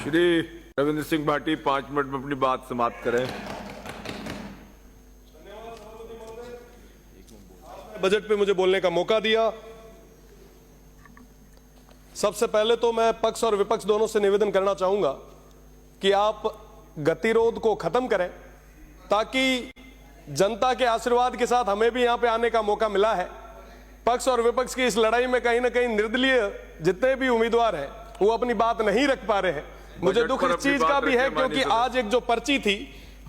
Shri Ravindra Singh Bhati 5 minute में अपनी बात समाप्त करें। बजट पे मुझे बोलने का मौका दिया। सबसे पहले तो मैं पक्ष और विपक्ष दोनों से निवेदन करना चाहूंगा कि आप गतिरोध को खत्म करें, ताकि जनता के आशीर्वाद के साथ हमें भी यहां पे आने का मौका मिला है। पक्ष और विपक्ष की इस लड़ाई में कहीं ना कहीं निर्दलीय जितने भी उम्मीदवार हैं वो अपनी बात नहीं रख पा रहे हैं। मुझे दुख इस चीज का भी है क्योंकि आज एक जो पर्ची थी,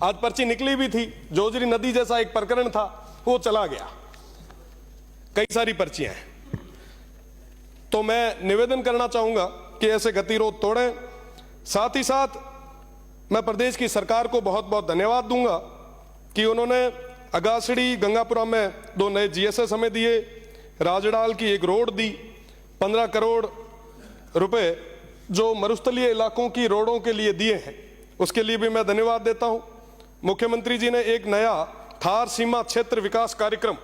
आज पर्ची निकली भी थी, जोजरी नदी जैसा एक प्रकरण था, वो चला गया। कई सारी पर्चियां हैं। तो मैं निवेदन करना चाहूंगा कि ऐसे गतिरोध तोड़ें। साथ ही साथ मैं प्रदेश की सरकार को बहुत बहुत धन्यवाद दूंगा कि उन्होंने अगासड़ी गंगापुरा में 2 नए जीएसएस हमें दिए, राजडाल की एक रोड दी, 15 करोड़ रुपए जो मरुस्थलीय इलाकों की रोडों के लिए दिए हैं, उसके लिए भी मैं धन्यवाद देता हूं। मुख्यमंत्री जी ने एक नया थार सीमा क्षेत्र विकास कार्यक्रम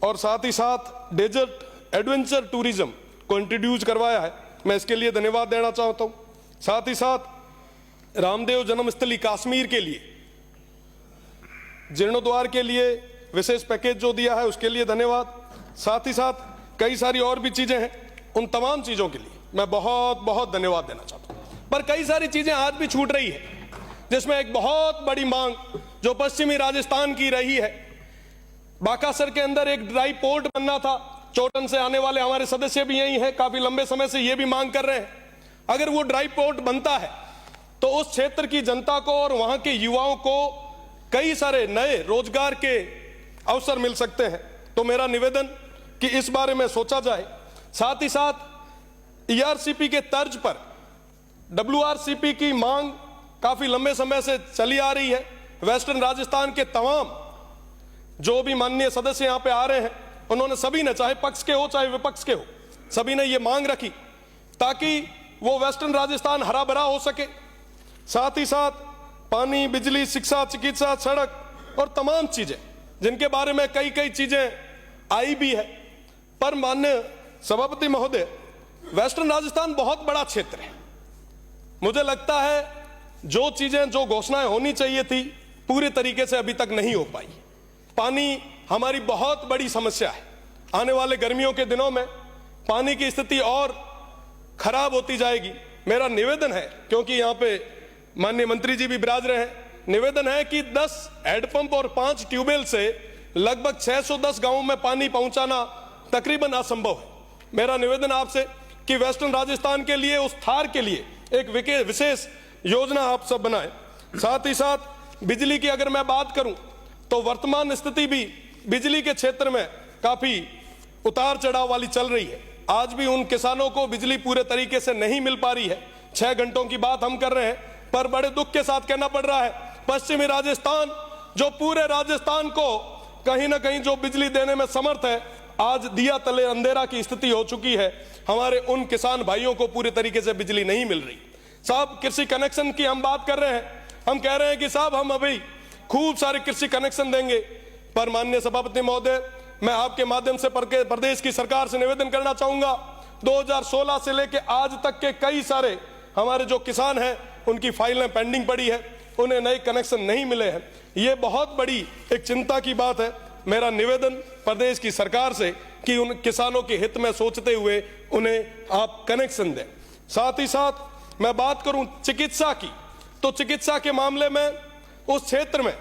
और साथ ही साथ डेजर्ट एडवेंचर टूरिज्म को इंट्रोड्यूस करवाया है, मैं इसके लिए धन्यवाद देना चाहता हूं। साथ ही साथ रामदेव जन्मस्थली कश्मीर के लिए जीर्णोद्वार के लिए विशेष पैकेज जो दिया है उसके लिए धन्यवाद। साथ ही साथ कई सारी और भी चीजें हैं, उन तमाम चीजों के लिए मैं बहुत बहुत धन्यवाद देना चाहता हूं। पर कई सारी चीजें आज भी छूट रही है, जिसमें एक बहुत बड़ी मांग जो पश्चिमी राजस्थान की रही है। बाकासर के अंदर एक ड्राई पोर्ट बनना था, चोटन से आने वाले हमारे सदस्य भी यही है, काफी लंबे समय से ये भी मांग कर रहे हैं। अगर वो ड्राई पोर्ट बनता है तो उस क्षेत्र की जनता को और वहां के युवाओं को कई सारे नए रोजगार के अवसर मिल सकते हैं। तो मेरा निवेदन कि इस बारे में सोचा जाए। साथ ही साथ ईआरसीपी के तर्ज पर डब्ल्यूआरसीपी की मांग काफी लंबे समय से चली आ रही है। वेस्टर्न राजस्थान के तमाम जो भी माननीय सदस्य यहां पे आ रहे हैं, उन्होंने सभी ने, चाहे पक्ष के हो चाहे विपक्ष के हो, सभी ने ये मांग रखी ताकि वो वेस्टर्न राजस्थान हरा भरा हो सके। साथ ही साथ पानी, बिजली, शिक्षा, चिकित्सा, सड़क और तमाम चीजें जिनके बारे में कई कई चीजें आई भी है। पर माननीय सभापति महोदय, वेस्टर्न राजस्थान बहुत बड़ा क्षेत्र है। मुझे लगता है जो चीजें, जो घोषणाएं होनी चाहिए थी, पूरे तरीके से अभी तक नहीं हो पाई। पानी हमारी बहुत बड़ी समस्या है। आने वाले गर्मियों के दिनों में पानी की स्थिति और खराब होती जाएगी। मेरा निवेदन है, क्योंकि यहां पे माननीय मंत्री जी भी विराज रहे हैं, निवेदन है कि 10 हैंडपंप और 5 ट्यूबवेल से लगभग 610 गांवों में पानी पहुंचाना तकरीबन असंभव है। मेरा निवेदन आपसे कि वेस्टर्न राजस्थान के लिए, उस थार के लिए एक विशेष योजना आप सब बनाएं। साथ ही साथ बिजली की अगर मैं बात करूं तो वर्तमान स्थिति भी बिजली के क्षेत्र में काफी उतार चढ़ाव वाली चल रही है। आज भी उन किसानों को बिजली पूरे तरीके से नहीं मिल पा रही है। 6 घंटों की बात हम कर रहे हैं, पर बड़े दुख के साथ कहना पड़ रहा है, पश्चिमी राजस्थान जो पूरे राजस्थान को कहीं ना कहीं जो बिजली देने में समर्थ है, आज दिया तले अंधेरा की स्थिति हो चुकी है। हमारे उन किसान भाइयों को पूरे तरीके से बिजली नहीं मिल रही। साहब, कृषि कनेक्शन की हम बात कर रहे हैं, हम कह रहे हैं कि साहब हम अभी खूब सारे कृषि कनेक्शन देंगे। पर माननीय सभापति महोदय, मैं आपके माध्यम से प्रदेश की सरकार से निवेदन करना चाहूंगा, 2016 से लेकर आज तक के कई सारे हमारे जो किसान हैं उनकी फाइलें पेंडिंग पड़ी है, उन्हें नए कनेक्शन नहीं मिले हैं। ये बहुत बड़ी एक चिंता की बात है। मेरा निवेदन प्रदेश की सरकार से कि उन किसानों के हित में सोचते हुए उन्हें आप कनेक्शन दें। साथ ही साथ मैं बात करूं चिकित्सा की, तो चिकित्सा के मामले में उस क्षेत्र में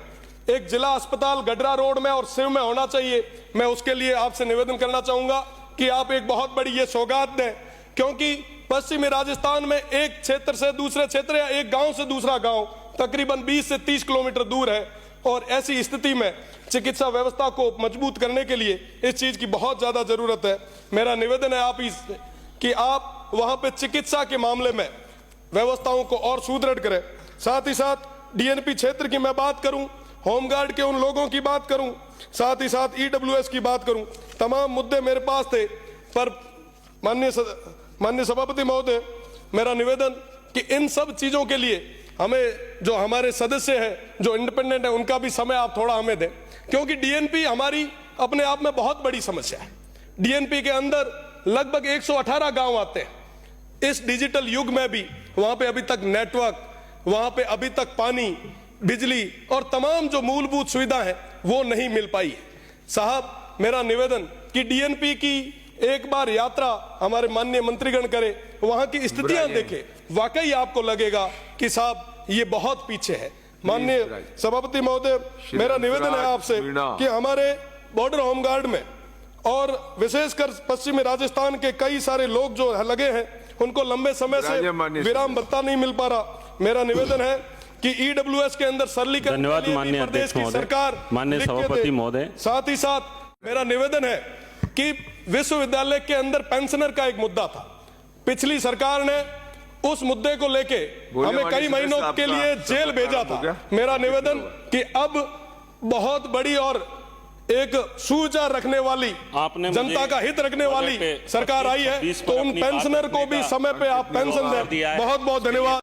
एक जिला अस्पताल गडरा रोड में और सिव में होना चाहिए। मैं उसके लिए आपसे निवेदन करना चाहूंगा कि आप एक बहुत बड़ी ये सौगात दें, क्योंकि पश्चिमी राजस्थान में एक क्षेत्र से दूसरे क्षेत्र या एक गांव से दूसरा गांव तकरीबन 20 से 30 किलोमीटर दूर है, और ऐसी स्थिति में चिकित्सा व्यवस्था को मजबूत करने के लिए इस चीज की बहुत ज्यादा जरूरत है। मेरा निवेदन है आप कि आप वहां पे चिकित्सा के मामले में व्यवस्थाओं को और सुदृढ़ करें। साथ ही साथ डीएनपी क्षेत्र की मैं बात करूं, होमगार्ड के उन लोगों की बात करूं, साथ ही साथ ईडब्ल्यूएस की बात करूं, तमाम मुद्दे मेरे पास थे। पर माननीय सभापति महोदय, मेरा निवेदन कि इन सब चीजों के लिए हमें, जो हमारे सदस्य हैं जो इंडिपेंडेंट है, उनका भी समय आप थोड़ा हमें दें, क्योंकि डीएनपी हमारी अपने आप में बहुत बड़ी समस्या है। डीएनपी के अंदर लगभग 118 गांव आते हैं। इस डिजिटल युग में भी वहां पे अभी तक नेटवर्क, वहां पे अभी तक पानी, बिजली और तमाम जो मूलभूत सुविधा है वो नहीं मिल पाई है। साहब, मेरा निवेदन कि डीएनपी की एक बार यात्रा हमारे माननीय मंत्रीगण करे, वहां की स्थितियां देखे, वाकई आपको लगेगा कि साहब ये बहुत पीछे है। माननीय सभापति महोदय, मेरा निवेदन है आपसे कि हमारे बॉर्डर होमगार्ड में और विशेषकर पश्चिमी राजस्थान के कई सारे लोग जो लगे हैं, उनको लंबे समय से विराम भत्ता नहीं मिल पा रहा। मेरा निवेदन है कि ईडब्ल्यूएस के अंदर सरलीकरण के लिए प्रदेश की सरकार, माननीय सभापति महोदय, साथ ही साथ मेरा निवेदन है कि विश्वविद्यालय के अंदर पेंशनर का एक मुद्दा था, पिछली सरकार ने उस मुद्दे को लेके हमें कई महीनों के लिए जेल भेजा था। मेरा निवेदन कि अब बहुत बड़ी और एक सुविचार रखने वाली, जनता का हित रखने वाली सरकार आई है, तो उन पेंशनर को भी समय पे आप पेंशन दें। बहुत बहुत धन्यवाद।